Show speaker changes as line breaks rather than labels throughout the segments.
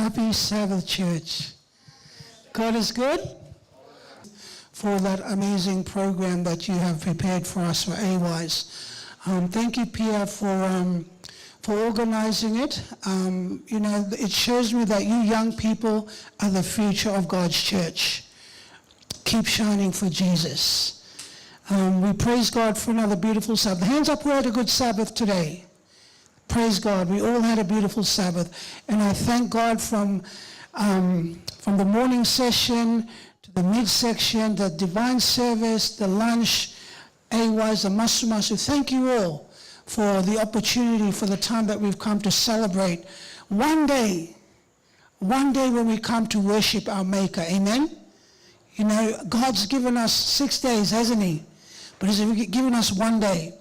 Happy Sabbath, church. God is good for that amazing program that you have prepared for us for AWISE. Thank you, Pia, for organizing it. It shows me that you young people are the future of God's church. Keep shining for Jesus. We praise God for another beautiful Sabbath. Hands up, who had a good Sabbath today? Praise God. We all had a beautiful Sabbath. And I thank God from the morning session to the midsection, the divine service, the lunch, AWISE, the Masu. Thank you all for the opportunity, for the time that we've come to celebrate. One day when we come to worship our Maker. Amen? You know, God's given us 6 days, hasn't He? But He's given us one day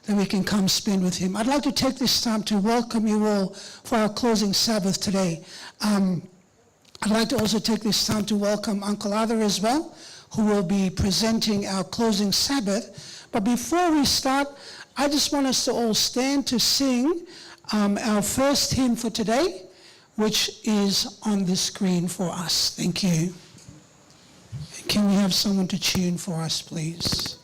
that we can come spend with Him. I'd like to take this time to welcome you all for our closing Sabbath today. I'd like to also take this time to welcome Uncle Arthur as well, who will be presenting our closing Sabbath. But before we start, I just want us to all stand to sing our first hymn for today, which is on the screen for us. Thank you. Can we have someone to tune for us, please?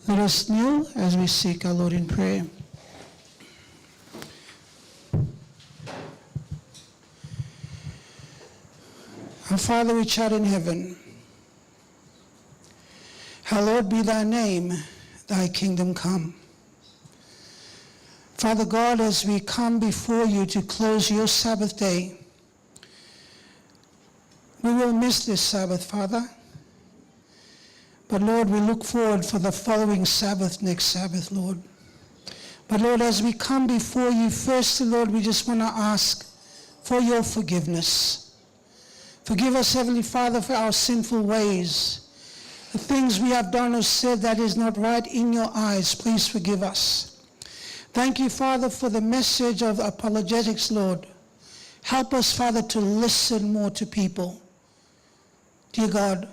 Let us kneel as we seek our Lord in prayer. Our Father which art in heaven, hallowed be thy name, thy kingdom come. Father God, as we come before you to close your Sabbath day, we will miss this Sabbath, Father. But Lord, we look forward for the following Sabbath, next Sabbath, Lord. But Lord, as we come before you, first, Lord, we just want to ask for your forgiveness. Forgive us, Heavenly Father, for our sinful ways. The things we have done or said that is not right in your eyes, please forgive us. Thank you, Father, for the message of apologetics, Lord. Help us, Father, to listen more to people. Dear God,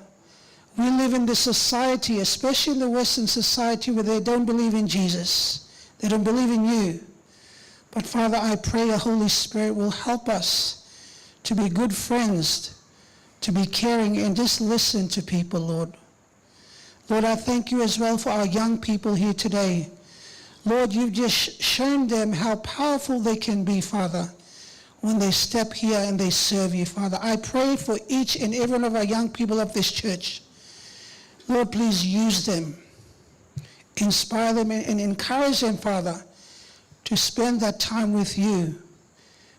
we live in this society, especially in the Western society, where they don't believe in Jesus. They don't believe in you. But Father, I pray your Holy Spirit will help us to be good friends, to be caring, and just listen to people, Lord. Lord, I thank you as well for our young people here today. Lord, you've just shown them how powerful they can be, Father, when they step here and they serve you, Father. I pray for each and every one of our young people of this church. Lord, please use them, inspire them and encourage them, Father, to spend that time with you.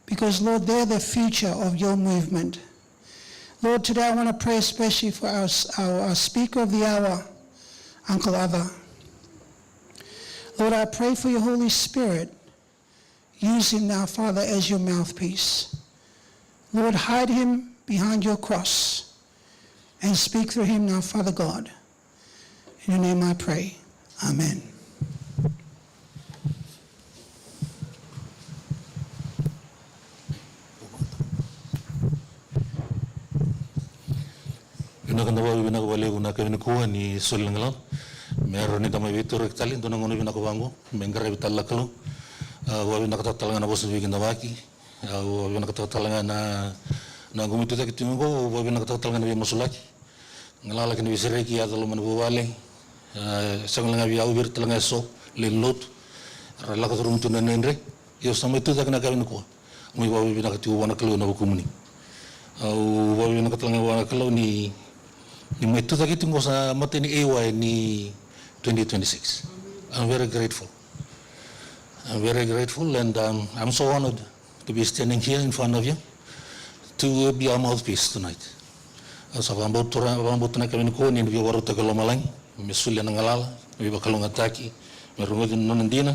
Because, Lord, they're the future of your movement. Lord, today I want to pray especially for our speaker of the hour, Uncle Ava. Lord, I pray for your Holy Spirit. Use him now, Father, as your mouthpiece. Lord, hide him behind your cross and speak through him now, Father God. In your name I pray. Amen.
Ni Sulangalan, Meroni Tamavito Rectalin, Donangonavina Vango, Mengaravitalakalum, Wavinatalanga was in the Vaki, Wavinatalanga Nagumito Timungo, Wavinatalanga Mosulaki, Nala can be Sereki, Azaluman Valley, Sangalanga Viavir Talangaso, Lilot, Relakarum to Nendre, you summit to the Nagavinco. We were in a 2 no Kumuni. Wavinatalanga Wanakaloni. Ni metutakiting ko sa matini AY ni 2026. I'm very grateful. I'm very grateful, and I'm so honored to be standing here in front of you to be a mouthpiece tonight. Sa vambot na kami ko ni vi waru tagalomalang, me sulia ng alala, me bakalong ataki, me rungod nonandina,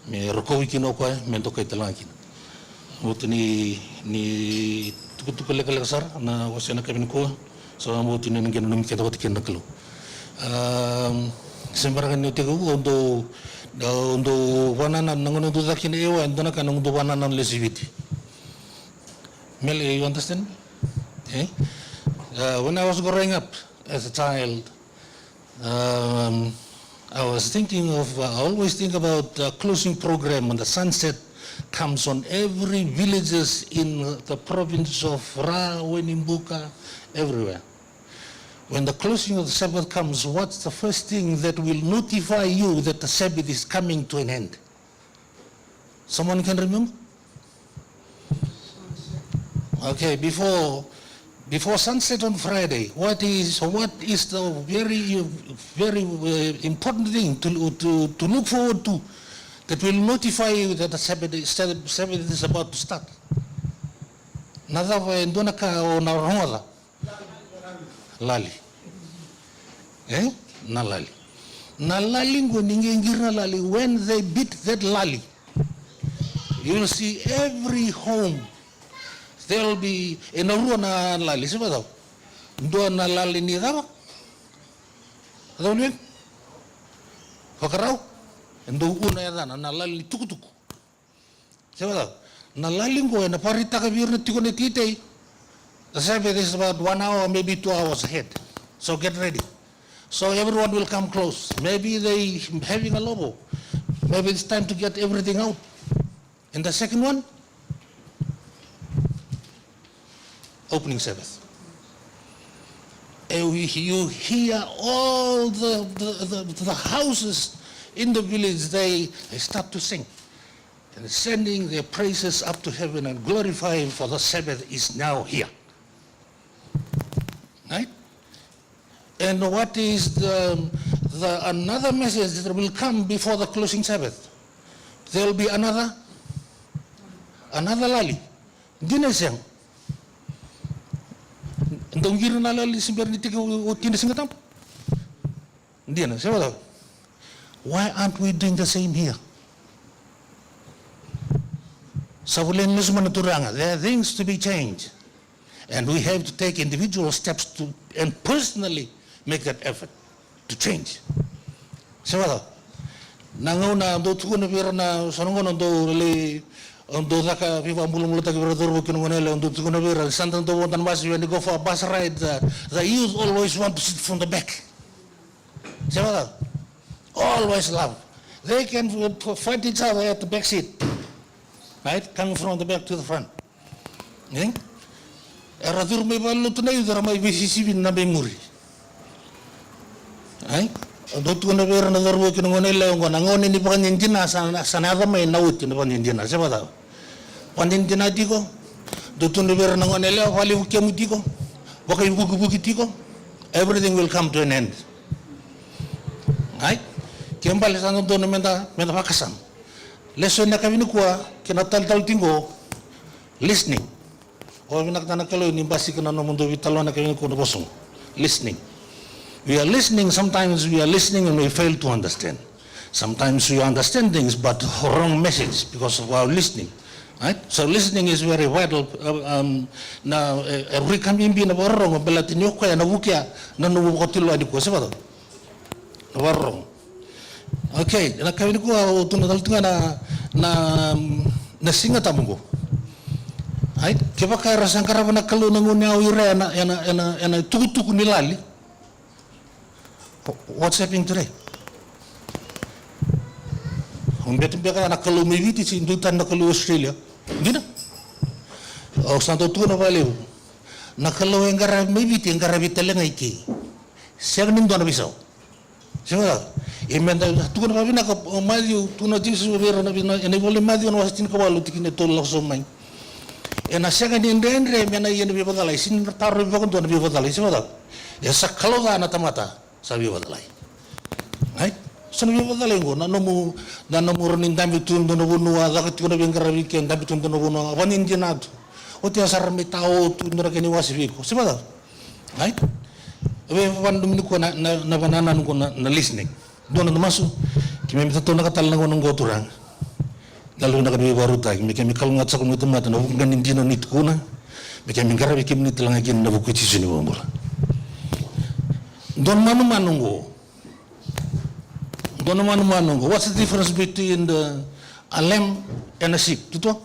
me rokowi kinokwa, me tokay talangkin. Buto ni tukutukalekasar na wasya na kami ko. So I'm going to get a number of the Sembarangan Nutigo, although one and I'm going to do that in the and then I can do one and lesivity. Mel, you understand? Eh? When I was growing up as a child, I was thinking of, I always think about the closing program when the sunset comes on every villages in the province of Ra, Wenimbuka, everywhere. When the closing of the Sabbath comes, what's the first thing that will notify you that the Sabbath is coming to an end? Someone can remember? Okay, before sunset on Friday, what is the very important thing to look forward to that will notify you that the Sabbath is about to start? Nada ndona ka o na roda. Lali. Eh? Na lali. Na lali ningingirna lali. When they beat that lali, you will see every home. There will be in a na lali. Siapa tahu? Dua na lali ni apa? Tahu ni? Fakarau? Endo una ya na lali tuku. Siapa tahu? Na lali ngo na parita ka birna tikone titei. The Sabbath is about 1 hour, maybe 2 hours ahead. So get ready. So everyone will come close. Maybe they having a lobo. Maybe it's time to get everything out. And the second one, opening Sabbath. And you hear all the houses in the village, they start to sing. And sending their praises up to heaven and glorifying for the Sabbath is now here. Right? And what is the another message that will come before the closing Sabbath? There will be another lali. Dinasang. Ndong gira na lali simper ni tika o tinasingatam. Dina, siapa tahu? Why aren't we doing the same here? Sabulen mesmo naturanga. There are things to be changed. And we have to take individual steps to and personally make that effort to change. Siapa tahu? Nanguna do tukuna birna sanongono do le do daka viva mulu taki beratur bukin ngonele do tukuna birna santan do wontan basi when you go for a bus ride the youth always want to sit from the back. Siapa tahu? Always love. They can fight each other at the back seat. Right? Coming from the back to the front. Okay? Eratur may balu tunay udara may visisibin na memori. Ay? Dotu na vera na darwo kino ngone leo ngona ngone ni panjinjina sanada mai naut ni panjinjina siapa tahu. Panjinjina tiko dotu na vera na ngone leo wali ukiamu tiko bakai buku tiko everything will come to an end. Ay? Kembali sana dono menda pakasam. Lesson na kami ni kuah kena tal tingo listening. O binak tanah kalau ini basi kena nomundo vitalo na kami ni kuah bosong listening. We are listening, sometimes we are listening and we fail to understand. Sometimes we understand things but wrong message because of our listening. Right? So listening is very vital. Na every kami imbi na warong belatinyo ko ya na wukia na nuwukotilo adi ko siapa to? Warong. Okay, na kami ko tunadaltunga na singa tamungo. Right? Kiba kaya rasangkara na kalu nangunya uire na tukutuku nilali. What's happening today? Betul nak kalau mewiti si indutan nak kalau Australia, gina? Oh, santo tu na valeu. Nak kalau engkara mewiti engkara bitelenga iki. Siapa nih tuan bisau? Siapa? Emenda tu na pabina ka maju tu na jisu vera na bina ene boleh maju na wasin ka walu tikine tol langsung main. Ena siapa ni ndendre mena ene bi badalai sin taruh bi tuan bi badalai siapa? Ya sakalo da na tamata. Sabi badalay. Right? So nabi badalay ko na nomu running dami tun dono buno agak ko na bingkarabi ken dami tun dono buno wanin jinad. O tiya sarami tao tun dono keni wasibi ko. Siba da? Right? We wandu mi ko na bananan ko na listening. Dono na masu kimi mita to nakatal na ko ng goturang. Dalo na kami baru tay mi kemi kalungat sa kumuto mata na ganin dino nit ko na. Mi kemi garabi kimi nit lang akin na buku ci suni mo. Don manu manungo. What's the difference between a lamb and a sheep? Tuto?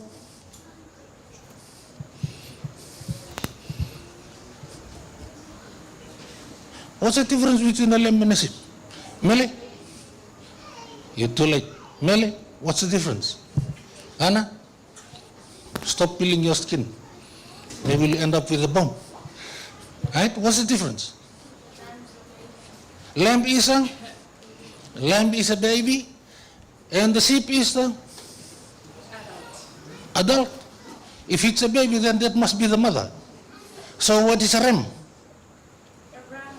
What's the difference between a lamb and a sheep? Mele? You're too late. Mele? What's the difference? Anna? Stop peeling your skin. Maybe you'll end up with a bomb. Right? What's the difference? Lamb is a baby, and the sheep is the adult. If it's a baby, then that must be the mother. So what is a ram?
A ram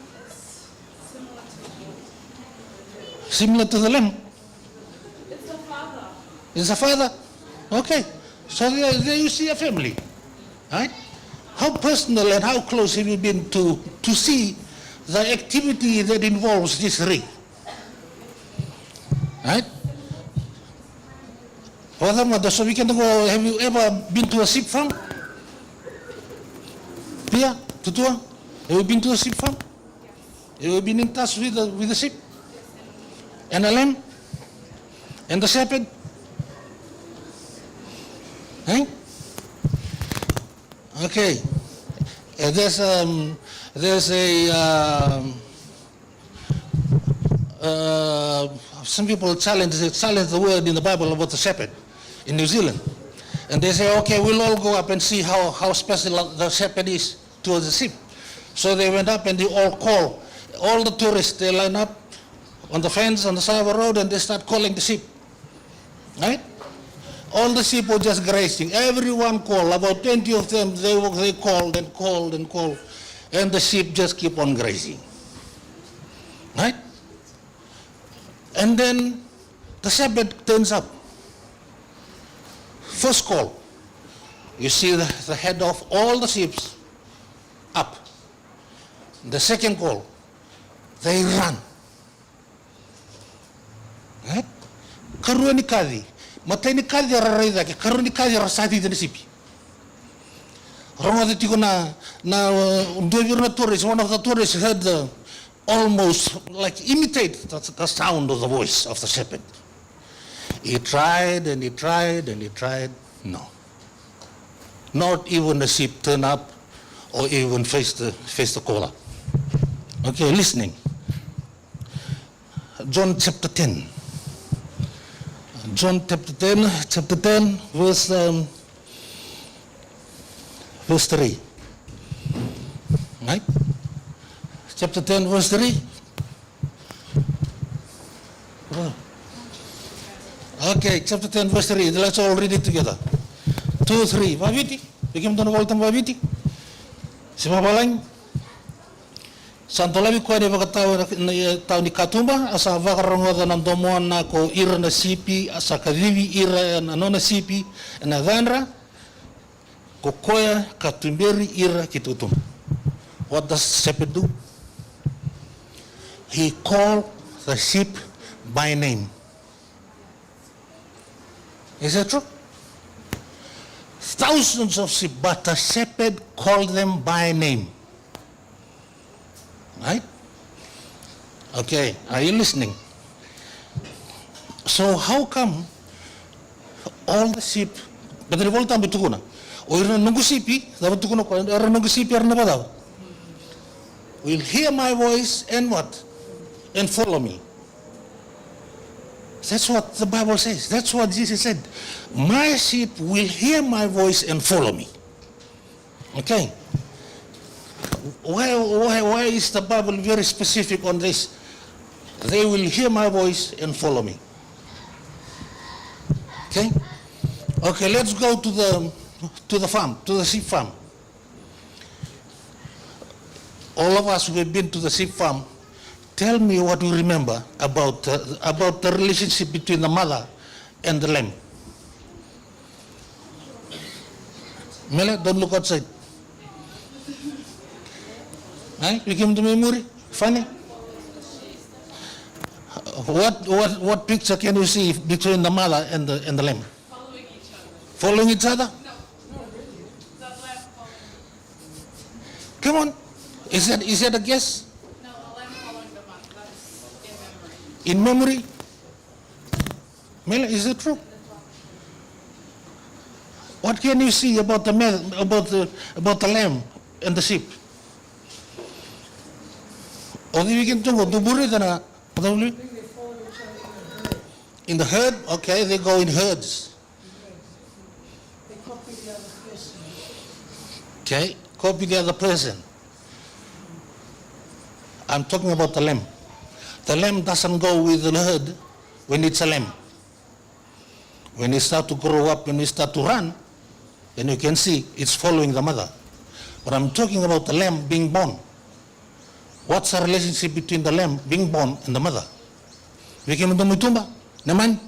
is
Similar to the lamb.
it's a father.
It's a father. Okay. So there you see a family. Right? How personal and how close have you been to see the activity that involves this three? Right? So we can go, have you ever been to a sheep farm? Pia, Tutua? Have you been to a sheep farm? Have you been in touch with the sheep? And a lamb? And the shepherd? Hey? Okay. There's some people challenge the word in the Bible about the shepherd in New Zealand. And they say, okay, we'll all go up and see how special the shepherd is towards the sheep. So they went up and they all call, all the tourists, they line up on the fence on the side of the road and they start calling the sheep. Right? All the sheep were just grazing. Everyone called, about 20 of them, they called and called and called. And the sheep just keep on grazing. Right? And then the shepherd turns up. First call, you see the head of all the sheep up. The second call, they run. Right? Karua ni kadi. Matai ni kadi rarai dake. Karua ni kadi rasati dene sipi. Rongo de tiko na tourist, one of the tourists heard almost like imitate the sound of the voice of the shepherd. He tried and he tried and he tried. No. Not even the sheep turned up or even face the caller. Okay, listening. John chapter 10. John chapter 10, verse 3. Right? Chapter 10, verse 3. Okay, chapter 10, verse 3. Let's all read it together. 2, 3. Vaviti. Bigyan mo na voltam vaviti. Si Babalang. Santo labi ko ni tao ni Katumba asa vakarongoda ng domoan na ko ira na sipi asa kadivi ira na nona sipi na ganra ko koya katumberi ira kitutum. What does the shepherd do? He called the sheep by name. Is that true? Thousands of sheep, but the shepherd called them by name. Right? Okay, are you listening? So how come all the sheep, but the volta bitukuna, or nungu sipi, the bitukuna ko, or nungu sipi ar nabadaw, will hear my voice and what? And follow me. That's what the Bible says. That's what Jesus said. My sheep will hear my voice and follow me. Okay. Why is the Bible very specific on this? They will hear my voice and follow me. Okay? Okay, let's go to the farm, to the sheep farm. All of us who have been to the sheep farm, tell me what you remember about the relationship between the mother and the lamb. Mele, don't look outside. You came to memory? Funny? What picture can you see between the mother and the lamb?
Following each other.
Following each other?
No. The lamb following.
Come on. Is that a guess?
No, the lamb following the mother. That's in memory.
In memory? Mela, is it true? What can you see about the lamb and the sheep? In the herd? Okay, they go in herds.
They copy the other person.
Okay, copy the other person. I'm talking about the lamb. The lamb doesn't go with the herd when it's a lamb. When it starts to grow up, when it starts to run, then you can see it's following the mother. But I'm talking about the lamb being born. What's the relationship between the lamb being born and the mother? Bigyan mo ito mitumba. Naman.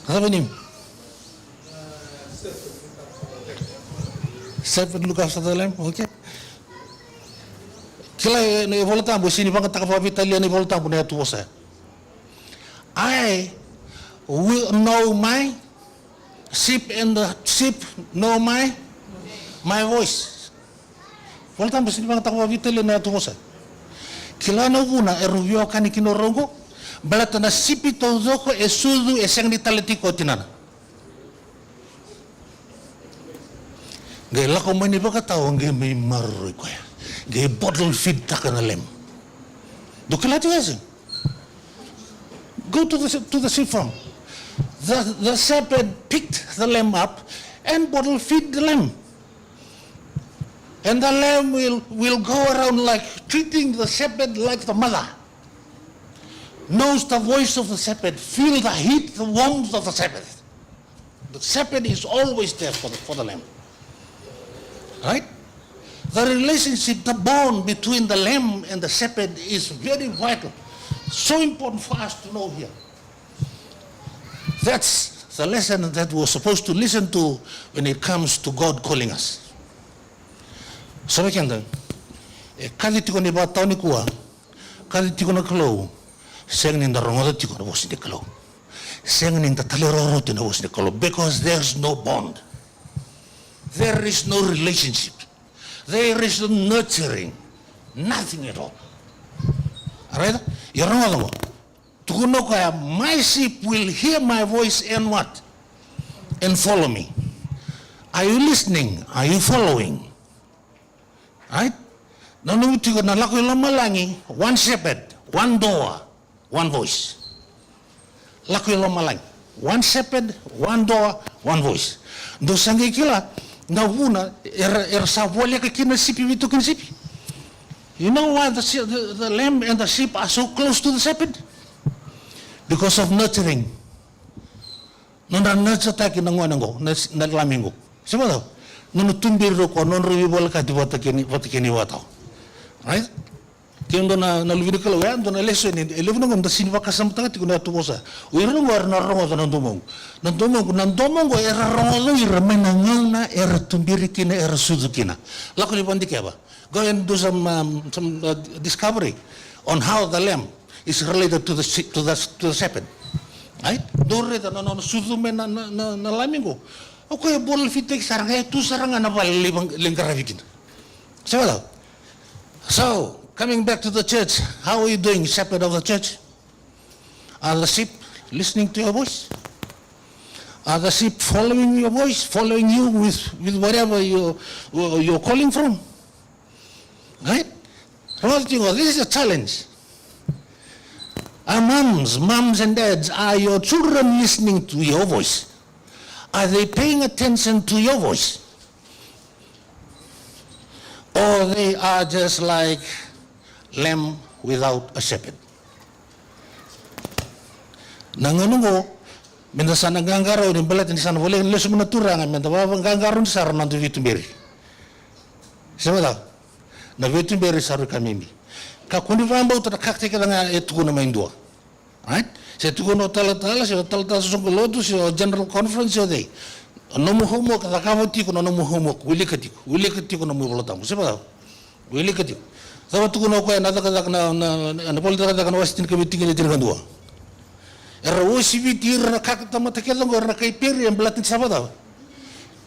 Sabi niyo? Shepherd look after the lamb, okay. Kila ni voltambo sini bang takapapitalia ni voltambo na tuosa. I will know my sheep and the sheep know my voice. Voltambo sini bang takapapitalia na tuosa. Kila na una eruvio kani kinorongo balata na sipi tozoko esudu esang di taletiko tinana. Gay lako mani baka tao gay may maroy ko ya. Gay bottle feed taka na lem. Do kilati yasi. Go to the sheep farm. The shepherd picked the lamb up and bottle feed the lamb. And the lamb will go around like treating the shepherd like the mother. Knows the voice of the shepherd, feel the heat, the warmth of the shepherd. The shepherd is always there for the lamb. Right? The relationship, the bond between the lamb and the shepherd is very vital. So important for us to know here. That's the lesson that we're supposed to listen to when it comes to God calling us. Sabi kanda, kadi tiko ni ba tao ni kuwa, kadi tiko na kalau, seng ni ndarongoda tiko na was ni kalau, seng ni ndatalero na was ni kalau, because there's no bond. There is no relationship. There is no nurturing. Nothing at all. Alright? Yarong tukuno kaya, my sheep will hear my voice and what? And follow me. Are you listening? Are you following? Right? Nanumiti ko na lako yung malangi, one shepherd, one door, one voice. Lako yung malangi. One shepherd, one door, one voice. Do sangi kila, na una, sa wala ka kinasipi, ito kinasipi. You know why the lamb and the sheep are so close to the shepherd? Because of nurturing. Nona nurture taki na ngwanango, na lamingo. Siapa tahu? Nona tumbiro ko, nona ribola ka di watakini watao. Right? Kaya na lubini kalau ya, na leso ini, elevino ngam da sinwa kasam tanga tiku na tubosa. Uira ngwar na rongo na ndomong. Na ndomong era rongo ira menangau na era tumbiri kina era suzu kina. Laku libandi kaya ba? Go and do some discovery on how the lamb is related to the shepherd. Right? Dore da no suzu me na lamingo. Okay, bol fitek sarang tu sarang na bal lingkaravikin. Siapa tahu? So, coming back to the church, how are you doing, shepherd of the church? Are the sheep listening to your voice? Are the sheep following your voice, following you with whatever you're calling from? Right? This is a challenge. Our moms and dads, are your children listening to your voice? Are they paying attention to your voice? Or they are just like lamb without a shepherd? Nanganungo, minta sana gangaro ni belat ni sana boleh lesu menaturang minta bawa gangaro ni sarang nanti vitumberi. Siapa tahu? Na vitumberi saru kami ni. Kakuni vamba utar kakte kita nga etuku na main dua. Right? Saya tuku no tala susung lotu si general conference yo dei. Nomu homo kata kamu tiku nomu homo wili ketiku nomu bolotamu. Siapa tahu? Wili ketiku. Sama tuku no kaya nada kata na politik kata kana wasitin kami tinggal di tinggal dua. Era OCV tira kakta mata kita ngor na kay peri yang belatin siapa tahu?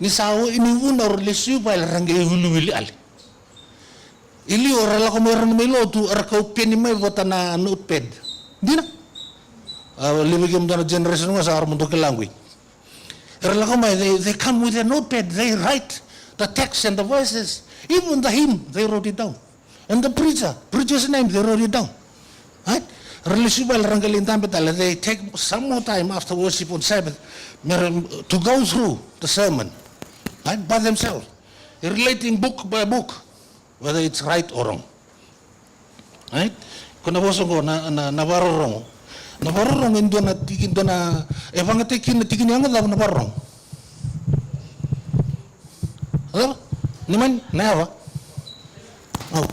Ni sawo ini una lesu pa range hulu wili ali. Ili ora la como ran melo tu ara kau peni mai votana notepad. Dina. Living in generation was our mundo language. They come with a notepad, they write the text and the voices, even the hymn, they wrote it down. And the preacher's name, they wrote it down. Right? They take some more time after worship on Sabbath to go through the sermon, right, by themselves, relating book by book, whether it's right or wrong. Right? Kuna boso ko na wrong. Navarong indo na tikin do na evangate kin tikin yang da navarong. Hello? Niman nawa. Oh.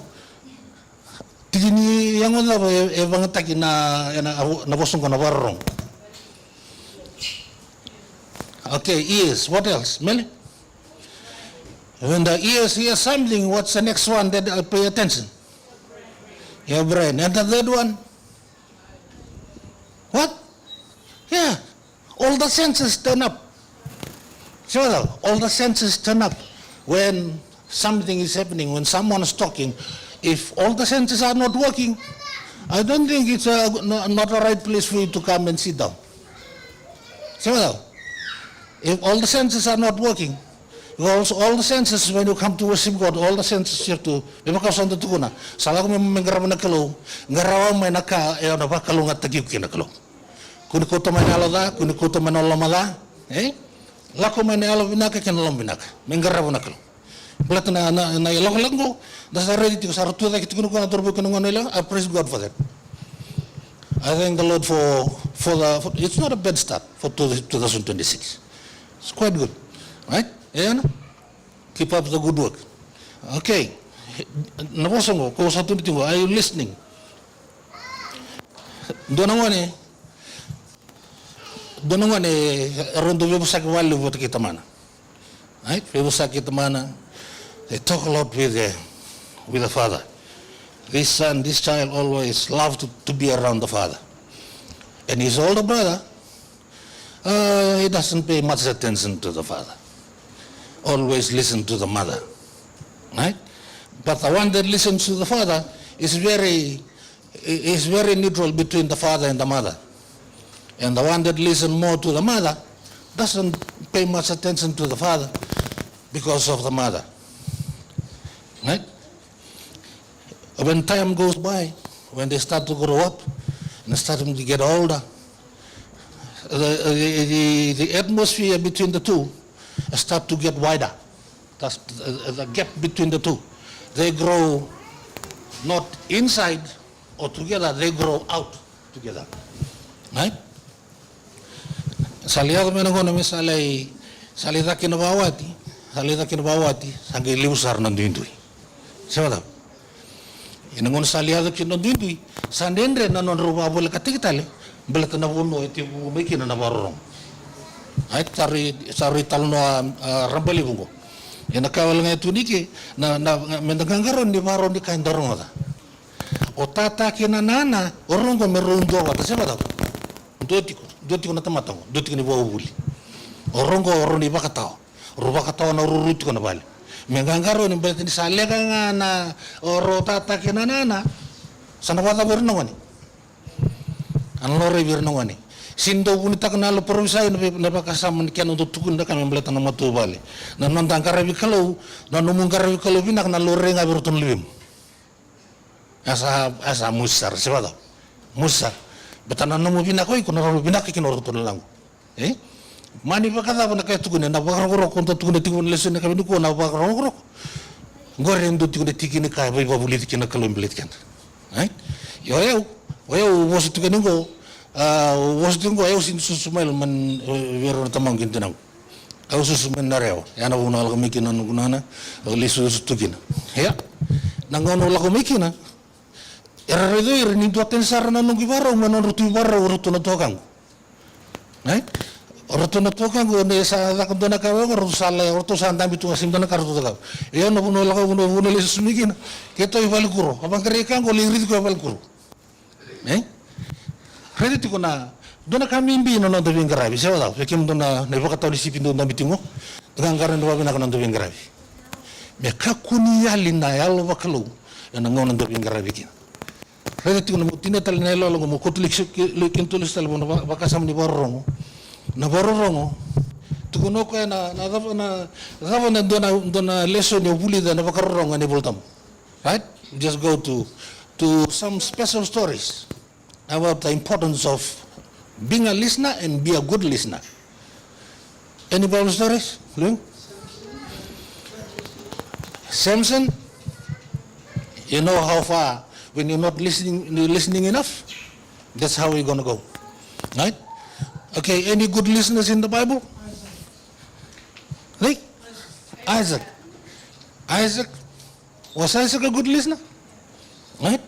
Tikin yang da evangate kin na bosong ko navarong. Okay, ears. What else? Mele? When the ears hear something, what's the next one that I'll pay attention? Your brain. And the third one? What? Yeah. All the senses turn up. Sure, all the senses turn up when something is happening, when someone is talking. If all the senses are not working, I don't think it's not a right place for you to come and sit down. Sure. If all the senses are not working, also all the senses, when you come to worship God, all the senses you have to, memakasan to tukuna. Salah ko menggaraw na kalo, ngaraw may naka, na ba kalo nga tagip kinakalo. Kuni ko may nalada, kuni ko may nalamada, lako may nalo binaka kinalam binaka, menggaraw na kalo. Belat na ilang lang ko, that's already to saratu da kitu ko na turbo ko ngon ilang. I praise God for that. I thank the Lord for it's not a bad start for 2026. It's quite good, right? Yeah, keep up the good work. Okay. Nabosong ko satu nitingo, are you listening? Donangone rondo bebusak walu buat kita mana. Right? Bebusak kita mana. They talk a lot with the father. This child always loved to be around the father. And his older brother, he doesn't pay much attention to the father. Always listen to the mother. Right? But the one that listens to the father is very neutral between the father and the mother. And the one that listens more to the mother doesn't pay much attention to the father because of the mother. Right? When time goes by, when they start to grow up and start to get older, the atmosphere between the two start to get wider. That's the gap between the two. They grow not inside or together, they grow out together. Right? Saliado menangona misalai salida kinabawati, sangi liusar nandindui. Siapa tahu? Inangon saliado kinandindui, sandendre nanon rupa boleh katikitale, boleh tenabuno itu bikin na barong. Ay sari talno rambali bungo. Ina kawal nga tuniki na mendangangaron di baron di kain darong ata. O tata kinanana orongo merundo ata siapa tahu? Doti ko na tamatang, doti ko ni bawuli. Orongo oron di bakatao. Rubakatao na ruruti ko na bali. Mengangaron ni berarti salega nga na oro tata kinanana sana wata bernawani. Anlore bernawani. Sindo punita kenal perwisai napa kasam kian untuk tukun dah kami melihat nama tu balik. Na nantang karabi kalau, na numung karabi kalau bina kenal lore ngabi rutun libim. Asa musar siapa tahu? Musar. Betana namu bina koi kuna rabu bina kikin rutun lang. Mani pakata pun nak tukun na bakar korok untuk tukun tikun lesun kami nuku na bakar korok. Goreng untuk tukun tikin kai bayi babuli tikin kalau melihat kan. Yo bos tukun nunggu. Was tunggu ayo sin susumail man wero tamang kintinang. Ayo susumail nareo. Yana una algo mikina nungunana, lisu tukina. Ya. Nangono lago mikina. Era redo ir ni dua tensar na nungi baro manon rutu baro rutu na tokang. Rutu na tokang ne sa la kondona ka rutu sala rutu sa ndambi tu asim dona kartu taka. Yo no puno lago uno lisu mikina. Keto ibal kuro. Abang kerekan ko lirit ko ibal kuro. Ready to go na. Dona kami imbi no nando bingarabi. Siapa tahu? Pekim dona nebo kata disiplin dona bitingo. Dengan karena dua bina nando bingarabi. Mereka kunia lina yalo bakalu. Dan ngon nando bingarabi kina. Ready to go na mutina tal na yalo mo kotulik lekin tulis tal mo bakasam ni borrongo. Na borrongo. Tukuno ko na na dona lesson yo buli da na bakarongo ni boltam. Right? Just go to some special stories about the importance of being a listener and be a good listener. Any Bible stories? Samson, you know how far when you're not listening enough, that's how you're going to go. Right? Okay, any good listeners in the Bible? Like Isaac. Was Isaac a good listener? Right?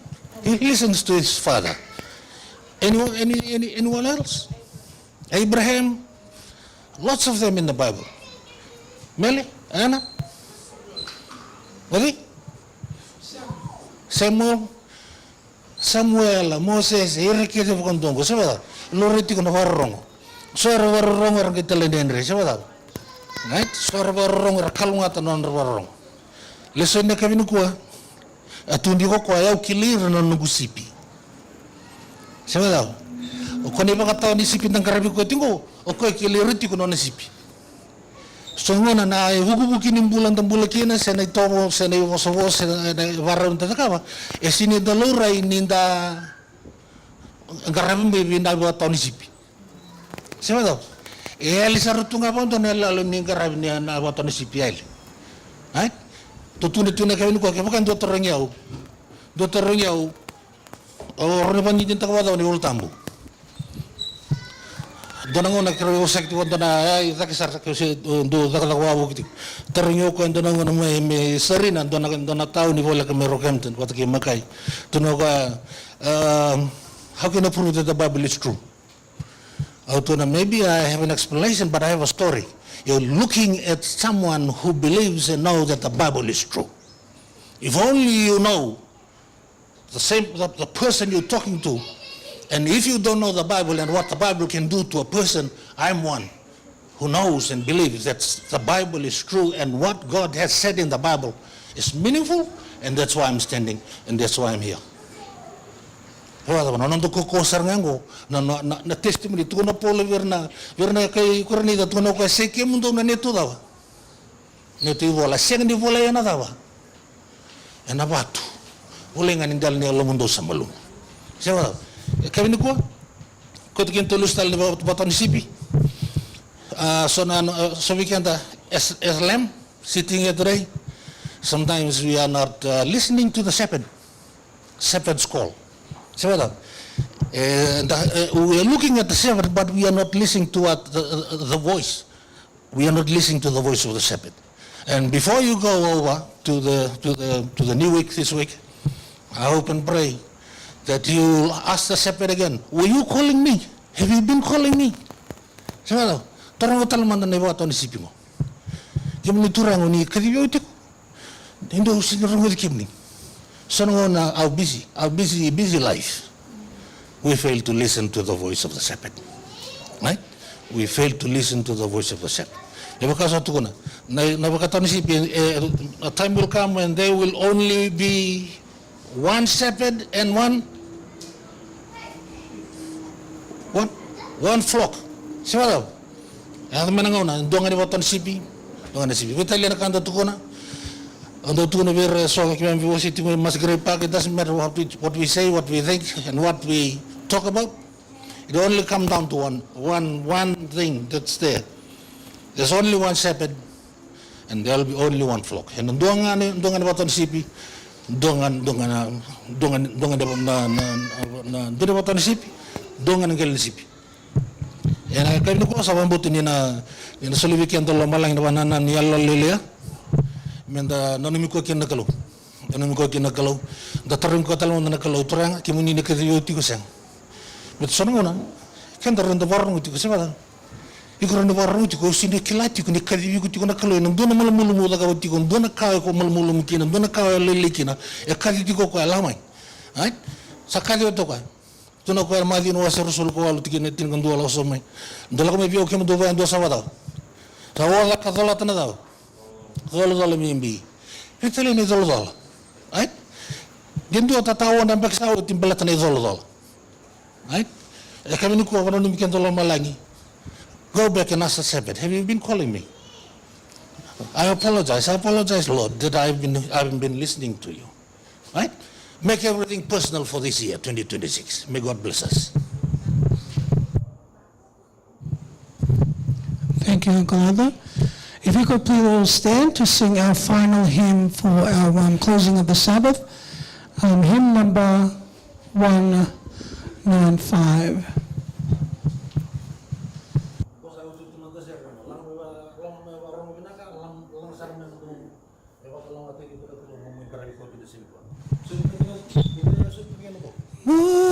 He listens to his father. Anyone else? Abraham, lots of them in the Bible. Meli, Anna, what? Samuel, Moses, Erikete Vondongo, Sabbath, Loreti con Varrongo. Sora Varrongo and get the Lenendre, Sabbath. Right? Sora Varrongo, Kalungata non Varrongo. Listen the Kavinukua, Atundico, Kilir non Nugusipi. Siapa tahu? Kau ni bakat tahu ni sipi tang karabi kau tinggal, kau keliriti kau nona sipi. Semua na huku ni bulan tambula kina, sana itu sana wasawo sana warung tentang apa? Esini dalura ini dah karabi bebina buat tahu ni sipi. Siapa tahu? Elisa rutung apa untuk nelalu ni karabi ni buat tahu ni sipi el. Right? Tutun kau ni kau bukan doktor orang yau. Orang panjang cinta kepada orang ul tambu. Dona ngona kero sekti dona ay takisar kasi do takalawa bukti. Terinyo ko dona ngona me sarina dona tao ni bola kamero kemten wat ke makai. Tuno ka how can I prove that the Bible is true? Maybe I have an explanation, but I have a story. You're looking at someone who believes and knows that the Bible is true. If only you know the person you're talking to, and if you don't know the Bible and what the Bible can do to a person, I'm one who knows and believes that the Bible is true and what God has said in the Bible is meaningful, and that's why I'm standing and that's why I'm here. Nando ko kosar ngango na testimony tu na pole verna kay kurani da tu na ko se ke mundo na neto dawa. Neto ibola seng di bola yana dawa. Ena batu. Ulengan indal ni Allah mundo samalum. Siapa? Kami ni ko tikin tulus tal ni batan sipi. So we can as lamb sitting here today. Sometimes we are not listening to the shepherd. shepherd's call. Sabbath. And we are looking at the shepherd, but we are not listening to what the voice. We are not listening to the voice of the shepherd. And before you go over to the new week this week, I hope and pray that you ask the shepherd again, were you calling me? Have you been calling me? Sabbath. Torang o talamanda na iwa ato ni sipi mo. Kimni turango ni kadibyo itiko. Hindi ko sinurungo di kimni. Sanungo na our busy life. We fail to listen to the voice of the shepherd. Right? We fail to listen to the voice of the shepherd. Because ito ko na nabakato ni sipi, a time will come when there will only be one shepherd and one flock. Sabbath. Ang manangaw na, doon nga ni Watan Sipi, doon nga ni Sipi. Kita liyan na kanda tukuna. Ando tukuna bir so kami viwasi timu mas great pack. It doesn't matter what we say, what we think, and what we talk about. It only comes down to one thing that's there. There's only one shepherd, and there will be only one flock. And doon nga ni Watan Sipi, doon nga Watan Sipi, doon nga ni Sipi. Yan kami ko sa pambuti ni na solivikian tolo malang na banana ni Allah lilia. Menda nanumi ko kin nakalo. Da tarim ko talon na nakalo turang kimuni ni kadiyo ti ko sang. Bet sonona kan daron da warung ti ko sama. Ikuran da warung ti ko sini kilati ko ni kadiyo ko ti ko nakalo nang dona malmulu da ka ti ko dona ka ko malmulu kina dona ka lili kina e kadiyo ko ko alamai. Right? Sakali to ka. Tuna ko armadi no wasa rusul ko alu tikin tin kan dua laso mai dala ko me bio kem do va ndo sa wada ta wala ka dala tana da dala mi mbi pitele ni dala ai gendo ta tawo ndam bek sawo tim belata ni dala ai e kam ni ko wala no mi ken dala malangi go back and ask the shepherd, have you been calling me? I apologize, Lord, that I haven't been listening to you. Right? Make everything personal for this year, 2026. May God bless us.
Thank you, Uncle Aldo. If you could please all stand to sing our final hymn for our closing of the Sabbath. Hymn number 195. Woo!